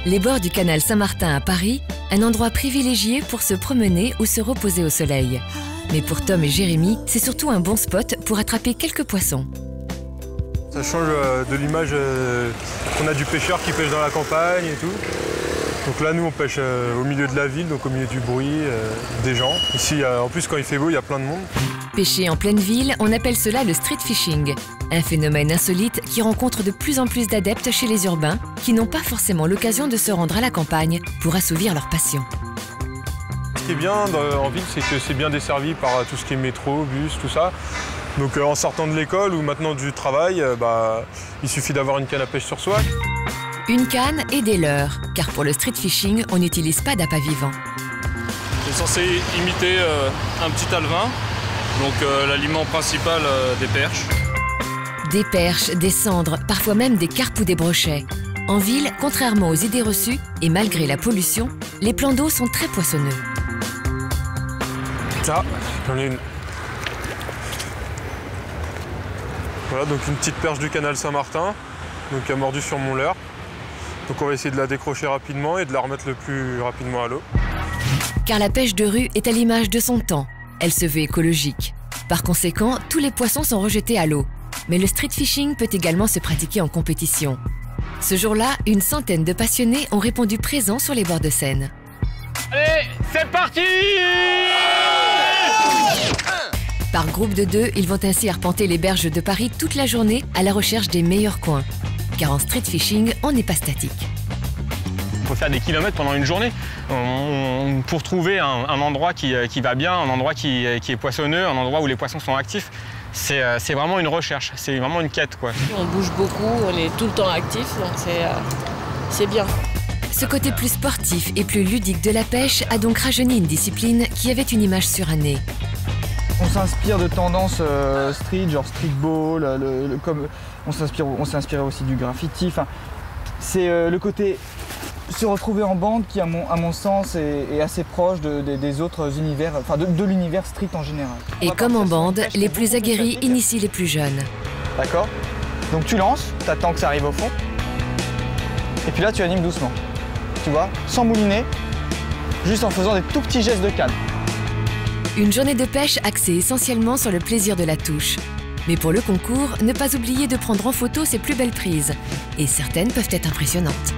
Les bords du canal Saint-Martin à Paris, un endroit privilégié pour se promener ou se reposer au soleil. Mais pour Tom et Jérémy, c'est surtout un bon spot pour attraper quelques poissons. Ça change de l'image qu'on a du pêcheur qui pêche dans la campagne et tout. Donc là, nous, on pêche au milieu de la ville, donc au milieu du bruit, des gens. Ici, en plus, quand il fait beau, il y a plein de monde. Pêcher en pleine ville, on appelle cela le street fishing. Un phénomène insolite qui rencontre de plus en plus d'adeptes chez les urbains qui n'ont pas forcément l'occasion de se rendre à la campagne pour assouvir leur passion. Ce qui est bien en ville, c'est que c'est bien desservi par tout ce qui est métro, bus, tout ça. Donc en sortant de l'école ou maintenant du travail, il suffit d'avoir une canne à pêche sur soi. Une canne et des leurres, car pour le street fishing, on n'utilise pas d'appât vivant. C'est censé imiter un petit alevin, donc l'aliment principal des perches. Des perches, des cendres, parfois même des carpes ou des brochets. En ville, contrairement aux idées reçues, et malgré la pollution, les plans d'eau sont très poissonneux. Ça, j'en ai une. Voilà, donc une petite perche du canal Saint-Martin, donc qui a mordu sur mon leurre. Donc on va essayer de la décrocher rapidement et de la remettre le plus rapidement à l'eau. Car la pêche de rue est à l'image de son temps. Elle se veut écologique. Par conséquent, tous les poissons sont rejetés à l'eau. Mais le street fishing peut également se pratiquer en compétition. Ce jour-là, une centaine de passionnés ont répondu présents sur les bords de Seine. Allez, c'est parti! Par groupe de 2, ils vont ainsi arpenter les berges de Paris toute la journée à la recherche des meilleurs coins. Car en street fishing, on n'est pas statique. Il faut faire des kilomètres pendant une journée pour trouver un endroit qui va bien, un endroit qui est poissonneux, un endroit où les poissons sont actifs. C'est vraiment une recherche, c'est vraiment une quête, quoi. On bouge beaucoup, on est tout le temps actif, donc c'est bien. Ce côté plus sportif et plus ludique de la pêche a donc rajeuni une discipline qui avait une image surannée. On s'inspire de tendances street, genre streetball, on s'est inspiré aussi du graffiti. Enfin, c'est le côté se retrouver en bande qui, à mon sens, est assez proche des autres univers, enfin de l'univers street en général. Et comme en bande, les plus aguerris initient les plus jeunes. D'accord? Donc tu lances, tu attends que ça arrive au fond, et puis là tu animes doucement. Tu vois, sans mouliner, juste en faisant des tout petits gestes de canne. Une journée de pêche axée essentiellement sur le plaisir de la touche. Mais pour le concours, ne pas oublier de prendre en photo ses plus belles prises. Et certaines peuvent être impressionnantes.